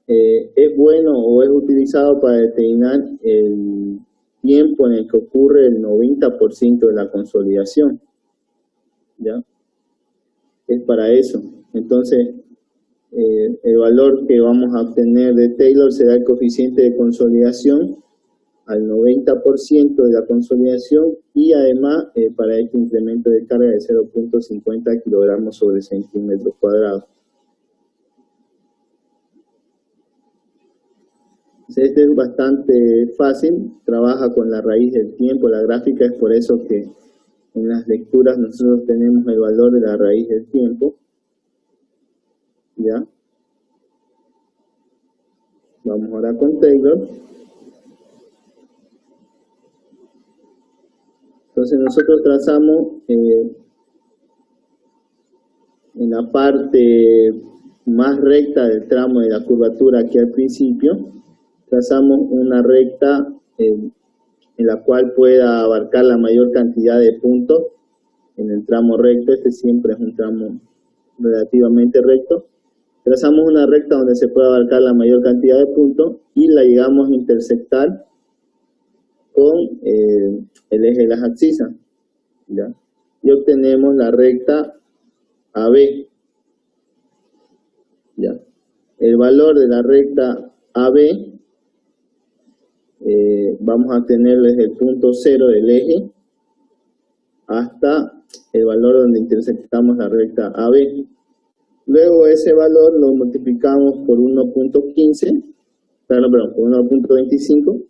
Es bueno o es utilizado para determinar el tiempo en el que ocurre el 90% de la consolidación, ¿ya? Es para eso. Entonces, el valor que vamos a obtener de Taylor será el coeficiente de consolidación al 90% de la consolidación y además para este incremento de carga de 0.50 kilogramos sobre centímetro cuadrado. Este es bastante fácil, trabaja con la raíz del tiempo, la gráfica, es por eso que en las lecturas nosotros tenemos el valor de la raíz del tiempo, ¿ya? Vamos ahora con Taylor. Entonces nosotros trazamos en la parte más recta del tramo de la curvatura aquí al principio, trazamos una recta en la cual pueda abarcar la mayor cantidad de puntos en el tramo recto. Este siempre es un tramo relativamente recto. Trazamos una recta donde se puede abarcar la mayor cantidad de puntos y la llegamos a intersectar con el eje de las abscisas, ¿ya? Y obtenemos la recta AB, ¿ya? El valor de la recta AB vamos a tener desde el punto 0 del eje hasta el valor donde intersectamos la recta AB. Luego ese valor lo multiplicamos por 1.15, perdón, por 1.25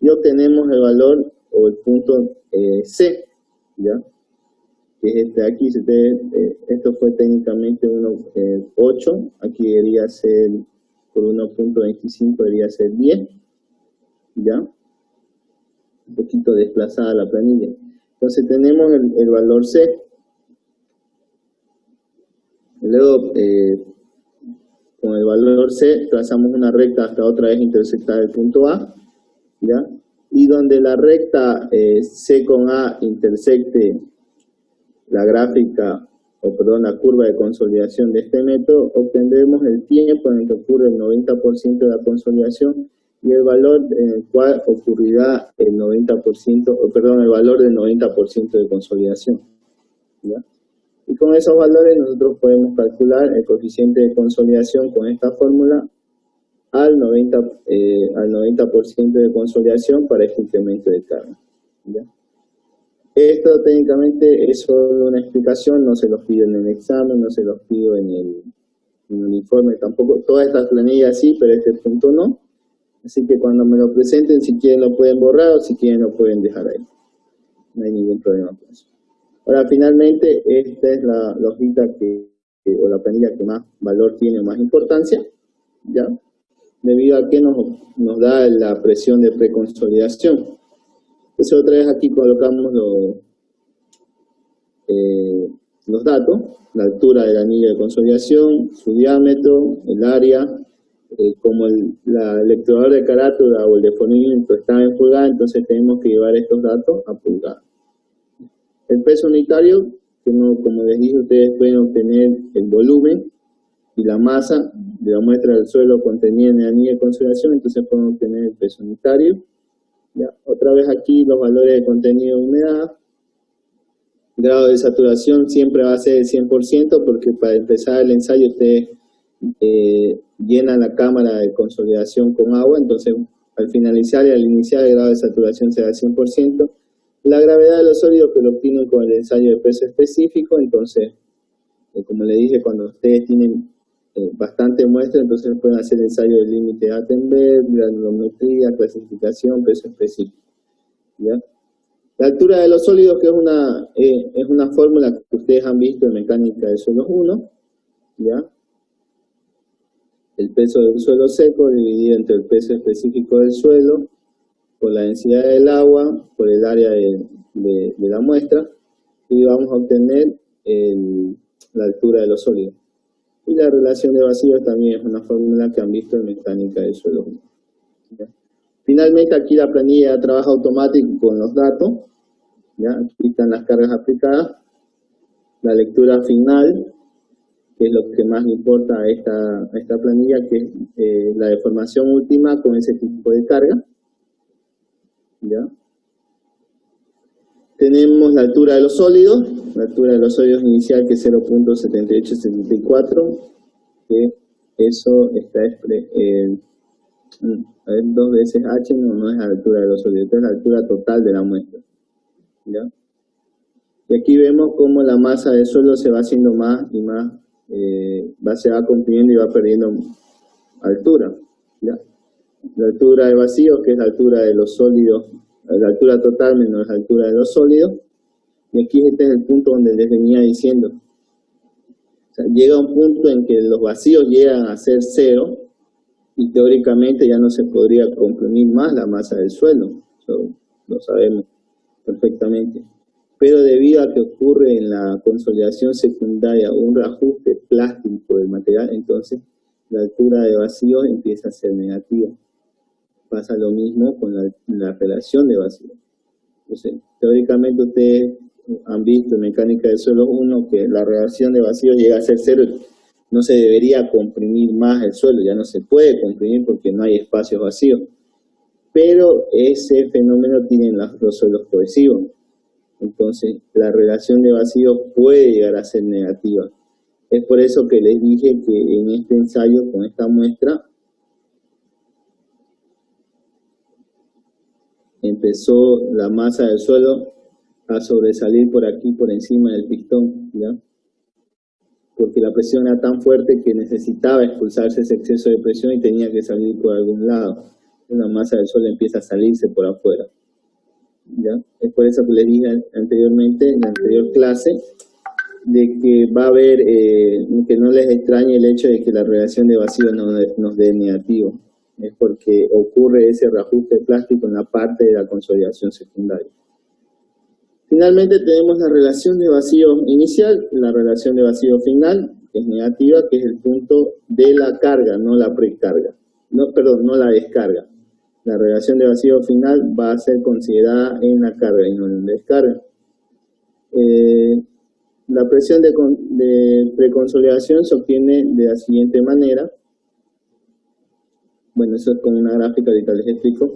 y obtenemos el valor o el punto C, ¿ya? Que es este de aquí. Si ustedes, esto fue técnicamente 8, aquí debería ser por 1.25, debería ser 10, ¿ya? Un poquito desplazada la planilla. Entonces tenemos el valor C. Luego, con el valor C, trazamos una recta hasta otra vez intersectar el punto A, ¿ya? Y donde la recta C con A intersecte la gráfica, la curva de consolidación de este método, obtendremos el tiempo en el que ocurre el 90% de la consolidación y el valor en el cual ocurrirá el 90%, el valor del 90% de consolidación, ¿ya? Y con esos valores nosotros podemos calcular el coeficiente de consolidación con esta fórmula al 90% de consolidación para este incremento de carga, ¿ya? Esto técnicamente es solo una explicación, no se los pido en el examen, no se los pido en el informe tampoco. Todas estas planillas sí, pero este punto no. Así que cuando me lo presenten, si quieren lo pueden borrar o si quieren lo pueden dejar ahí. No hay ningún problema con eso. Ahora, finalmente, esta es la hojita o la planilla que más valor tiene o más importancia, ¿ya? Debido a que nos da la presión de preconsolidación. Entonces otra vez aquí colocamos los datos, la altura del anillo de consolidación, su diámetro, el área, como el electrodador de carátula o el de fonómetro está en pulgada, entonces tenemos que llevar estos datos a pulgada. El peso unitario, que como les dije, ustedes pueden obtener el volumen y la masa de la muestra del suelo contenida en el anillo de consolidación, entonces pueden obtener el peso unitario. Ya, otra vez aquí los valores de contenido de humedad, grado de saturación siempre va a ser el 100% porque para empezar el ensayo usted llena la cámara de consolidación con agua, entonces al finalizar y al iniciar el grado de saturación será 100%. La gravedad de los sólidos que lo obtienen con el ensayo de peso específico, entonces, como le dije, cuando ustedes tienen bastante muestra, entonces pueden hacer ensayo de límite de Attenberg, granulometría, clasificación, peso específico. ¿Ya? La altura de los sólidos, que es una fórmula que ustedes han visto en mecánica de suelos 1, ¿ya? El peso de un suelo seco dividido entre el peso específico del suelo por la densidad del agua, por el área de la muestra, y vamos a obtener la altura de los sólidos. Y la relación de vacíos también es una fórmula que han visto en mecánica del suelo 1. ¿Ya? Finalmente, aquí la planilla de trabajo automático con los datos. ¿Ya? Aquí están las cargas aplicadas. La lectura final, que es lo que más le importa a esta planilla, que es la deformación última con ese tipo de carga. ¿Ya? Tenemos la altura de los sólidos, inicial que es 0.7874, que eso está 2 veces H, no es la altura de los sólidos, es la altura total de la muestra. ¿Ya? Y aquí vemos cómo la masa del suelo se va haciendo más y más, se va comprimiendo y va perdiendo altura. ¿Ya? La altura de vacío, que es la altura de los sólidos, la altura total menos la altura de los sólidos, y aquí este es el punto donde les venía diciendo. O sea, llega un punto en que los vacíos llegan a ser 0, y teóricamente ya no se podría comprimir más la masa del suelo, eso lo sabemos perfectamente. Pero debido a que ocurre en la consolidación secundaria un reajuste plástico del material, entonces la altura de vacío empieza a ser negativa. Pasa lo mismo con la relación de vacío. Entonces, teóricamente ustedes han visto en mecánica de suelo 1 que la relación de vacío llega a ser 0, no se debería comprimir más el suelo, ya no se puede comprimir porque no hay espacios vacíos. Pero ese fenómeno tiene los suelos cohesivos. Entonces, la relación de vacío puede llegar a ser negativa. Es por eso que les dije que en este ensayo, con esta muestra, empezó la masa del suelo a sobresalir por aquí, por encima del pistón, ¿ya? Porque la presión era tan fuerte que necesitaba expulsarse ese exceso de presión y tenía que salir por algún lado. La masa del suelo empieza a salirse por afuera. ¿Ya? Es por eso que les dije anteriormente, en la anterior clase, de que va a haber, que no les extrañe el hecho de que la relación de vacío nos dé negativo. Es porque ocurre ese reajuste plástico en la parte de la consolidación secundaria. Finalmente tenemos la relación de vacío inicial, la relación de vacío final, que es negativa, que es el punto de la carga, no la precarga. No la descarga. La relación de vacío final va a ser considerada en la carga y no en la descarga. La presión de preconsolidación se obtiene de la siguiente manera. Bueno, eso es con una gráfica, ahorita les explico.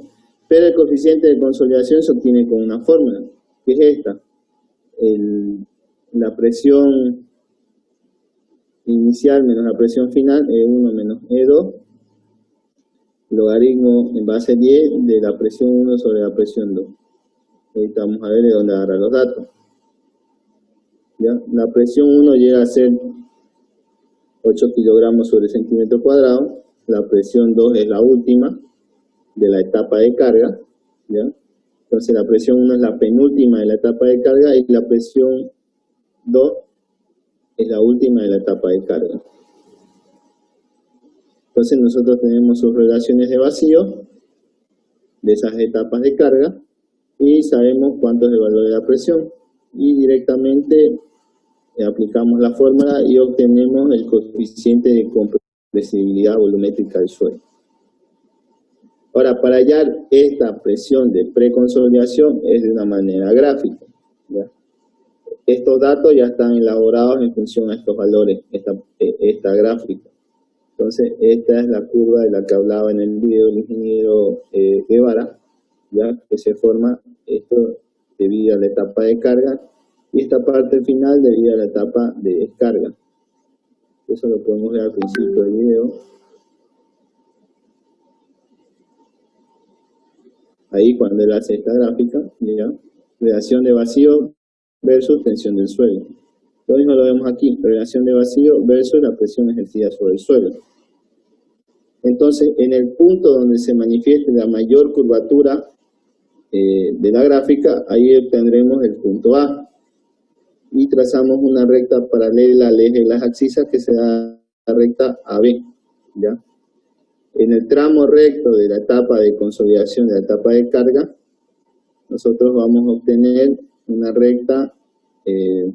Pero el coeficiente de consolidación se obtiene con una fórmula, que es esta. La presión inicial menos la presión final, E1 menos E2, logaritmo en base 10 de la presión 1 sobre la presión 2. Ahorita vamos a ver de dónde agarrar los datos. ¿Ya? La presión 1 llega a ser 8 kilogramos sobre centímetro cuadrado. La presión 2 es la última de la etapa de carga. ¿Ya? Entonces la presión 1 es la penúltima de la etapa de carga y la presión 2 es la última de la etapa de carga. Entonces nosotros tenemos sus relaciones de vacío de esas etapas de carga y sabemos cuánto es el valor de la presión y directamente aplicamos la fórmula y obtenemos el coeficiente de compresibilidad volumétrica del suelo. Ahora, para hallar esta presión de preconsolidación es de una manera gráfica, ¿ya? Estos datos ya están elaborados en función a estos valores, esta gráfica. Entonces, esta es la curva de la que hablaba en el video el ingeniero Guevara, ¿ya? Que se forma esto debido a la etapa de carga Y esta parte final debería a la etapa de descarga. Eso lo podemos ver al principio del video. Ahí cuando él hace esta gráfica, ¿ya? Relación de vacío versus tensión del suelo. Lo mismo lo vemos aquí, relación de vacío versus la presión ejercida sobre el suelo. Entonces, en el punto donde se manifieste la mayor curvatura de la gráfica, ahí obtendremos el punto A. Y trazamos una recta paralela al eje de las abscisas que será la recta AB, ¿ya? En el tramo recto de la etapa de consolidación, de la etapa de carga, nosotros vamos a obtener una recta E,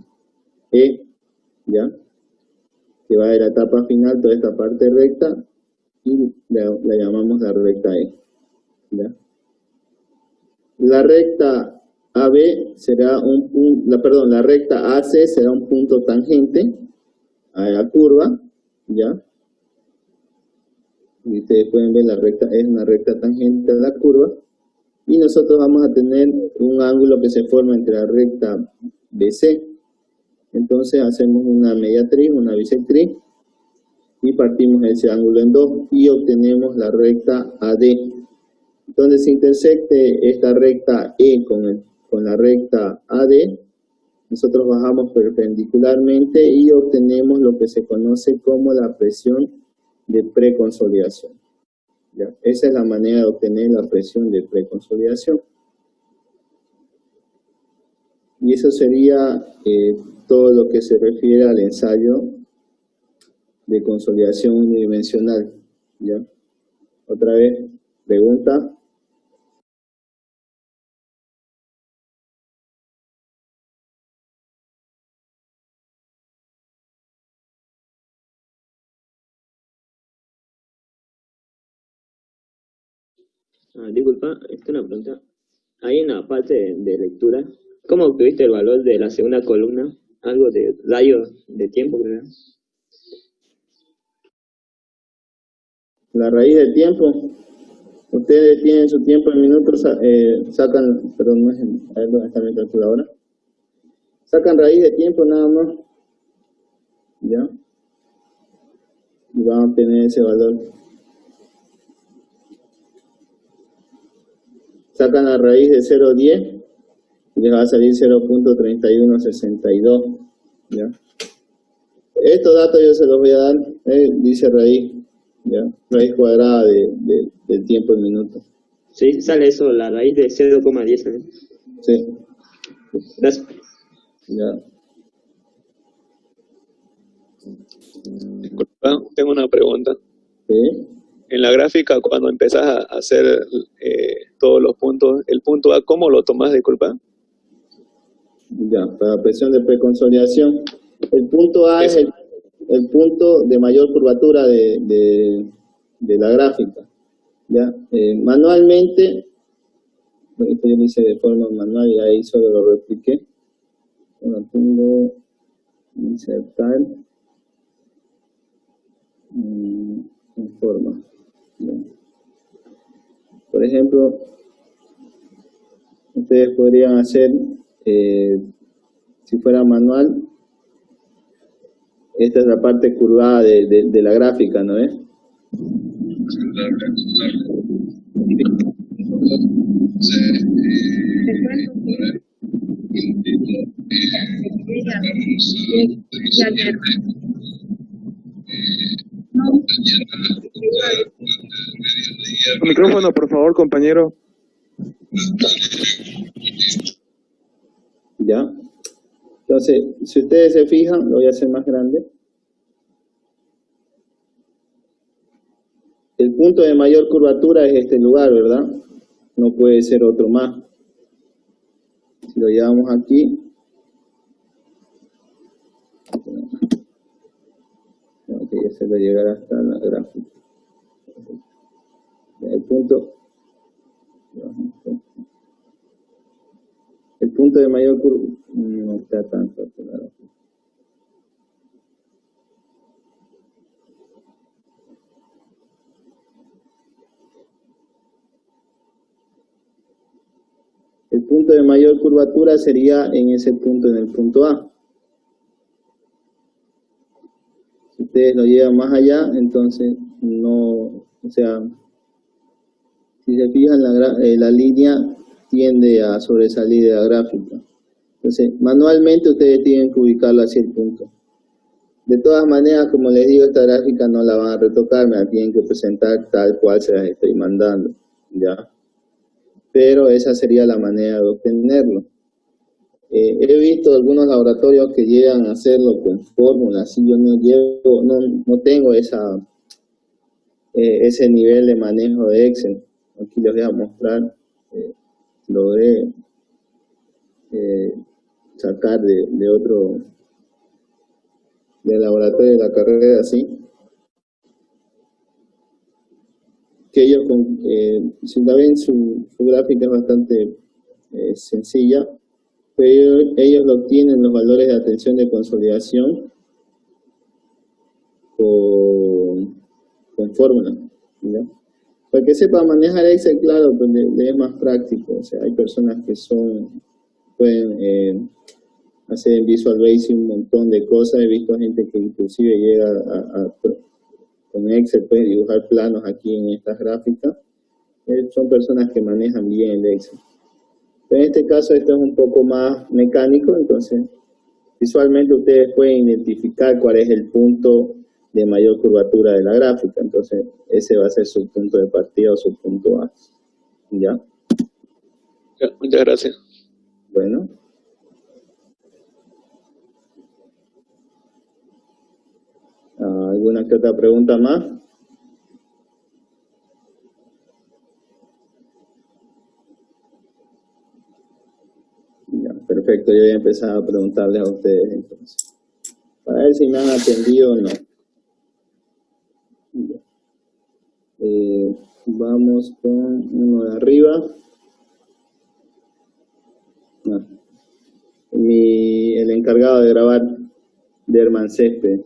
¿ya? Que va de la etapa final, toda esta parte recta, y la llamamos la recta E, ¿ya? La recta AB será la recta AC será un punto tangente a la curva, ¿ya? Y ustedes pueden ver la recta es una recta tangente a la curva, y nosotros vamos a tener un ángulo que se forma entre la recta BC. Entonces hacemos una mediatriz, una bisectriz, y partimos ese ángulo en dos y obtenemos la recta AD. Donde se intersecte esta recta E con la recta AD, nosotros bajamos perpendicularmente y obtenemos lo que se conoce como la presión de preconsolidación, ¿ya? Esa es la manera de obtener la presión de preconsolidación. Y eso sería todo lo que se refiere al ensayo de consolidación unidimensional, ¿ya? Otra vez, pregunta. Disculpa, esta es una pregunta. Ahí en la parte de lectura, ¿cómo obtuviste el valor de la segunda columna? Algo de radio de tiempo, creo. La raíz de tiempo. Ustedes tienen su tiempo en minutos, sacan, perdón, no es a ver dónde está mi calculadora. Sacan raíz de tiempo nada más, ¿ya? Y van a obtener ese valor. Sacan la raíz de 0,10 y les va a salir 0.3162, ¿ya? Estos datos yo se los voy a dar, dice raíz, ¿ya? Raíz cuadrada del tiempo en minutos. Sí, sale eso, la raíz de 0,10. Sí. Gracias. Ya. Disculpa, tengo una pregunta. ¿Sí? En la gráfica, cuando empezás a hacer todos los puntos, el punto A, ¿cómo lo tomás? Disculpa. Ya, para presión de preconsolidación. El punto A es el punto de mayor curvatura de la gráfica. ¿Ya? Manualmente, esto yo lo hice de forma manual y ahí solo lo repliqué. Bueno, pongo insertar en forma. ¿Ya? Por ejemplo, ustedes podrían hacer, si fuera manual, esta es la parte curvada de la gráfica, ¿no es? Micrófono, por favor, compañero. ¿Ya? Entonces, si ustedes se fijan, lo voy a hacer más grande. El punto de mayor curvatura es este lugar, ¿verdad? No puede ser otro más. Si lo llevamos aquí, tengo que hacerlo llegar hasta la gráfica. El punto de mayor curvatura no está tanto hasta la gráfica. El punto de mayor curvatura sería en ese punto, en el punto A. Si ustedes lo llevan más allá, entonces no, o sea, si se fijan, la línea tiende a sobresalir de la gráfica. Entonces, manualmente ustedes tienen que ubicarlo hacia el punto. De todas maneras, como les digo, esta gráfica no la van a retocar, me la tienen que presentar tal cual se las estoy mandando, ¿ya? Pero esa sería la manera de obtenerlo. He visto algunos laboratorios que llegan a hacerlo con fórmulas, y yo no tengo ese nivel de manejo de Excel. Aquí les voy a mostrar, logré sacar del laboratorio de la carrera, así que ellos, si la ven, su gráfica es bastante sencilla, pero ellos lo obtienen los valores de atención de consolidación con fórmula, ¿ya? Para que sepa manejar Excel, claro, pues le es más práctico. O sea, hay personas que pueden hacer en Visual Basic un montón de cosas. He visto gente que inclusive llega con Excel, puede dibujar planos aquí en estas gráficas. Son personas que manejan bien el Excel. Pero en este caso esto es un poco más mecánico, entonces visualmente ustedes pueden identificar cuál es el punto de mayor curvatura de la gráfica. Entonces ese va a ser su punto de partida o su punto A. ¿Ya? Muchas gracias. Bueno. ¿Alguna que otra pregunta más? Ya, perfecto, yo voy a empezar a preguntarles a ustedes entonces, para ver si me han atendido o no. Vamos con uno de arriba. El encargado de grabar, Derman Césped.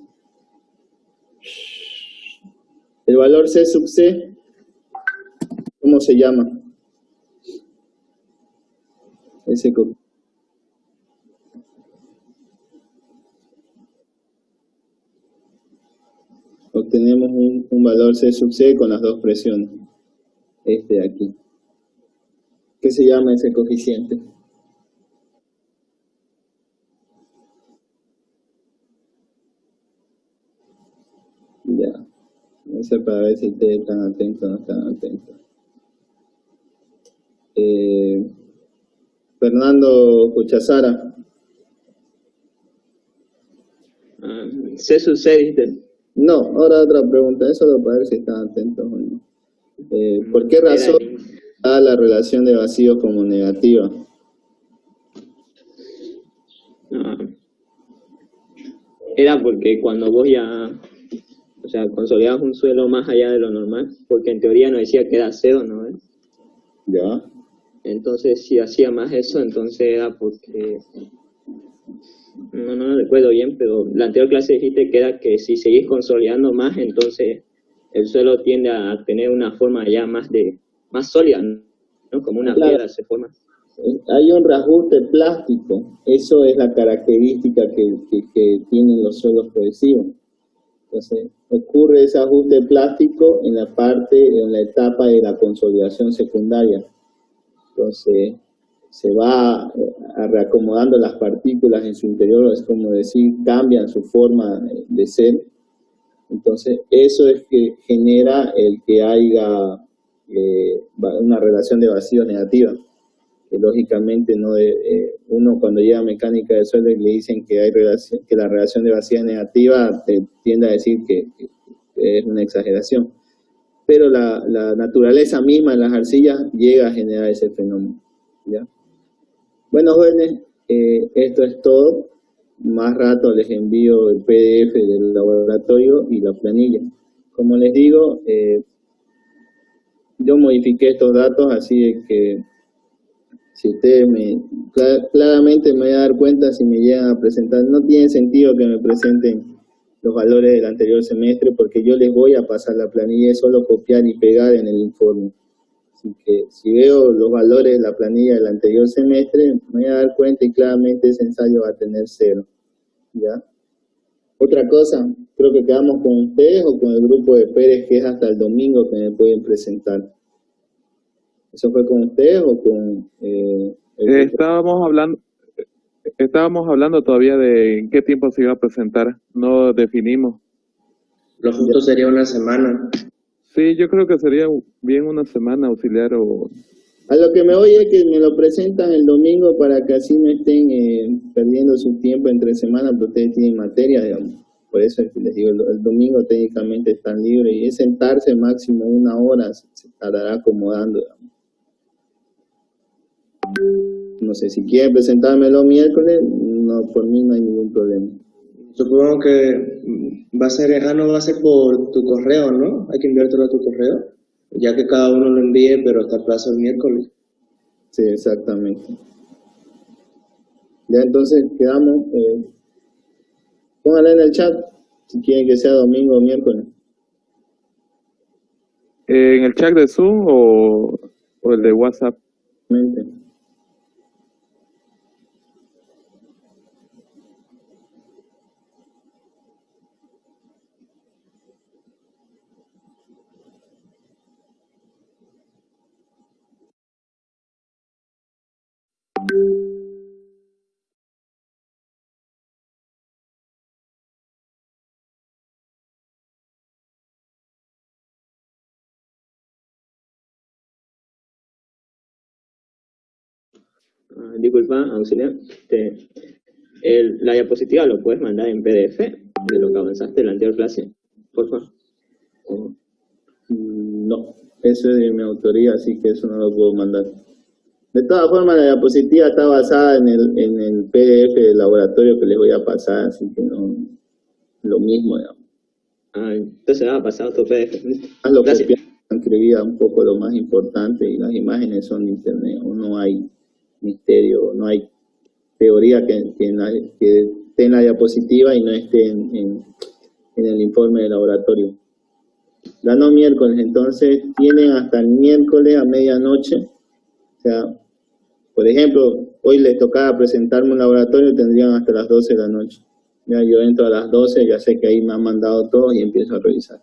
El valor C sub C, ¿cómo se llama? Obtenemos un valor C sub C con las dos presiones. Este de aquí. ¿Qué se llama ese coeficiente? Ya. Eso es para ver si ustedes están atentos o no están atentos. Fernando Cuchazara. C sub C, ¿viste? No, ahora otra pregunta. Eso es para ver si están atentos o no. ¿Por qué razón da la relación de vacío como negativa? Era porque cuando vos ya, o sea, consolidabas un suelo más allá de lo normal, porque en teoría no decía que era cero, ¿no? Ya. Entonces, si hacía más eso, entonces era porque... No recuerdo bien, pero la anterior clase dijiste que era que si seguís consolidando más, entonces el suelo tiende a tener una forma ya más sólida, ¿no? Como una piedra se forma. Hay un reajuste plástico, eso es la característica que tienen los suelos cohesivos. Entonces, ocurre ese ajuste plástico en la etapa de la consolidación secundaria. Entonces, se va reacomodando las partículas en su interior, es como decir, cambian su forma de ser. Entonces, eso es que genera el que haya una relación de vacío negativa. Que lógicamente uno cuando llega a mecánica de suelo y le dicen que la relación de vacío negativa, tiende a decir que es una exageración. Pero la naturaleza misma en las arcillas llega a generar ese fenómeno, ¿ya? Bueno, jóvenes, esto es todo. Más rato les envío el PDF del laboratorio y la planilla. Como les digo, yo modifiqué estos datos, así de que si ustedes claramente me voy a dar cuenta si me llegan a presentar. No tiene sentido que me presenten los valores del anterior semestre, porque yo les voy a pasar la planilla, es solo copiar y pegar en el informe. Así que si veo los valores de la planilla del anterior semestre, me voy a dar cuenta y claramente ese ensayo va a tener 0. ¿Ya? Otra cosa, creo que quedamos con ustedes o con el grupo de Pérez, que es hasta el domingo que me pueden presentar. ¿Eso fue con ustedes o con Estábamos hablando todavía de en qué tiempo se iba a presentar, no definimos. Lo justo sería una semana. Sí, yo creo que sería bien una semana auxiliar o... A lo que me voy es que me lo presentan el domingo para que así no estén perdiendo su tiempo entre semanas, porque ustedes tienen materia, digamos. Por eso es que les digo, el domingo técnicamente están libres y es sentarse máximo 1 hora, se estará acomodando, digamos. No sé, si quieren presentármelo miércoles, no, por mí no hay ningún problema. Supongo que va a ser, no va a ser por tu correo, ¿no? Hay que enviártelo a tu correo, ya que cada uno lo envíe, pero hasta el plazo el miércoles. Sí, exactamente. Ya entonces quedamos, pónganle en el chat si quieren que sea domingo o miércoles. ¿En el chat de Zoom o el de WhatsApp? Disculpa, auxiliar. La diapositiva lo puedes mandar en PDF de lo que avanzaste en la anterior clase, por favor. No, eso es de mi autoría, así que eso no lo puedo mandar. De todas formas, la diapositiva está basada en el PDF del laboratorio que les voy a pasar, así que no, lo mismo, digamos. Entonces va a pasar otro PDF. Lo copié, escribía un poco lo más importante y las imágenes son de internet, no hay misterio, no hay teoría que esté en la diapositiva y no esté en el informe del laboratorio. Ganó miércoles, entonces tienen hasta el miércoles a medianoche. O sea, por ejemplo, hoy les tocaba presentarme un laboratorio, tendrían hasta las 12 de la noche. Ya yo entro a las 12, ya sé que ahí me han mandado todo y empiezo a revisar.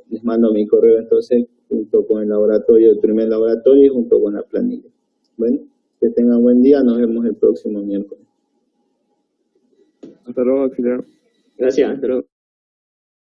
Les mando mi correo entonces junto con el laboratorio, el primer laboratorio y junto con la planilla. Bueno, que tengan buen día, nos vemos el próximo miércoles. Hasta luego, auxiliar. Gracias, hasta luego.